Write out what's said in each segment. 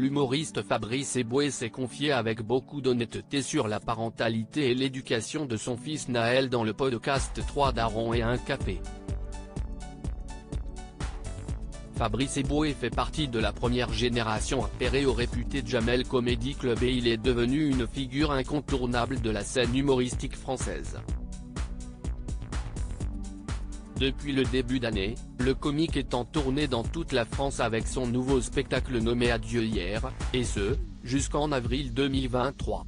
L'humoriste Fabrice Eboué s'est confié avec beaucoup d'honnêteté sur la parentalité et l'éducation de son fils Naël dans le podcast 3 darons et un café. Fabrice Eboué fait partie de la première génération appairée au réputé Jamel Comedy Club et il est devenu une figure incontournable de la scène humoristique française. Depuis le début d'année, le comique est en tournée dans toute la France avec son nouveau spectacle nommé Adieu hier, et ce, jusqu'en avril 2023.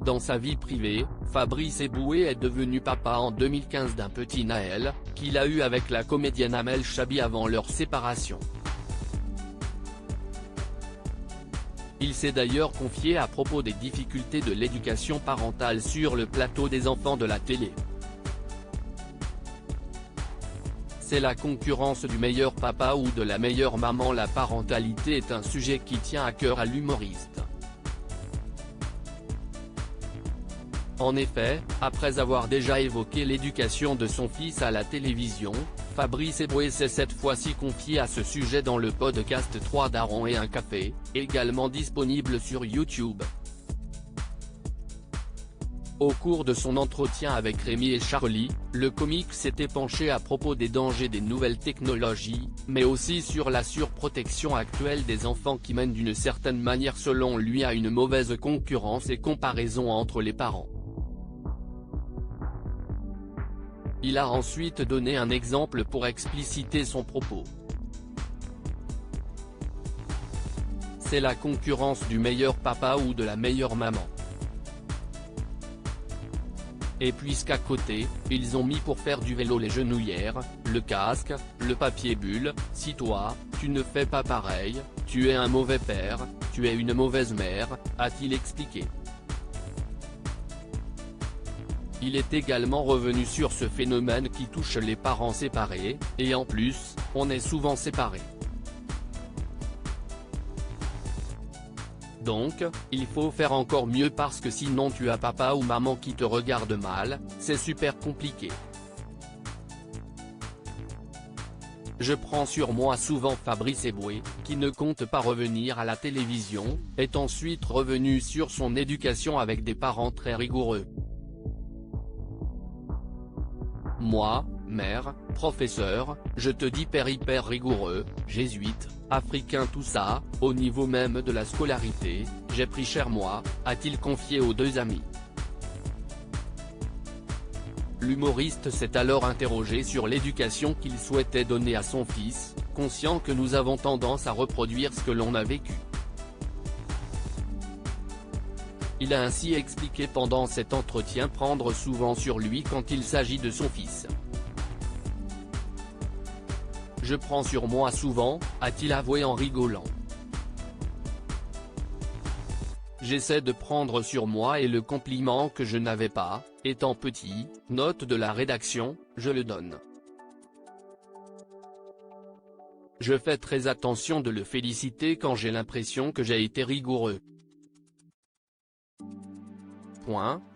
Dans sa vie privée, Fabrice Eboué est devenu papa en 2015 d'un petit Naël, qu'il a eu avec la comédienne Amel Chabi avant leur séparation. Il s'est d'ailleurs confié à propos des difficultés de l'éducation parentale sur le plateau des enfants de la télé. C'est la concurrence du meilleur papa ou de la meilleure maman. La parentalité est un sujet qui tient à cœur à l'humoriste. En effet, après avoir déjà évoqué l'éducation de son fils à la télévision, Fabrice Eboué s'est cette fois-ci confié à ce sujet dans le podcast 3 darons et un café, également disponible sur YouTube. Au cours de son entretien avec Rémi et Charlie, le comique s'était penché à propos des dangers des nouvelles technologies, mais aussi sur la surprotection actuelle des enfants qui mène d'une certaine manière selon lui à une mauvaise concurrence et comparaison entre les parents. Il a ensuite donné un exemple pour expliciter son propos. C'est la concurrence du meilleur papa ou de la meilleure maman. Et puisqu'à côté, ils ont mis pour faire du vélo les genouillères, le casque, le papier bulle, si toi, tu ne fais pas pareil, tu es un mauvais père, tu es une mauvaise mère, a-t-il expliqué. Il est également revenu sur ce phénomène qui touche les parents séparés, et en plus, on est souvent séparés. Donc, il faut faire encore mieux parce que sinon tu as papa ou maman qui te regarde mal, c'est super compliqué. Je prends sur moi souvent. Fabrice Eboué, qui ne compte pas revenir à la télévision, est ensuite revenu sur son éducation avec des parents très rigoureux. Moi, mère, professeur, je te dis père hyper rigoureux, jésuite, africain tout ça, au niveau même de la scolarité, j'ai pris cher moi, a-t-il confié aux deux amis. L'humoriste s'est alors interrogé sur l'éducation qu'il souhaitait donner à son fils, conscient que nous avons tendance à reproduire ce que l'on a vécu. Il a ainsi expliqué pendant cet entretien prendre souvent sur lui quand il s'agit de son fils. Je prends sur moi souvent, a-t-il avoué en rigolant. J'essaie de prendre sur moi et le compliment que je n'avais pas, étant petit, note de la rédaction, je le donne. Je fais très attention de le féliciter quand j'ai l'impression que j'ai été rigoureux.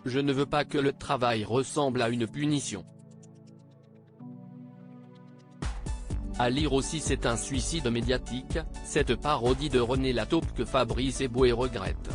Je ne veux pas que le travail ressemble à une punition. À lire aussi C'est un suicide médiatique, cette parodie de René Lataupe que Fabrice Eboué regrette.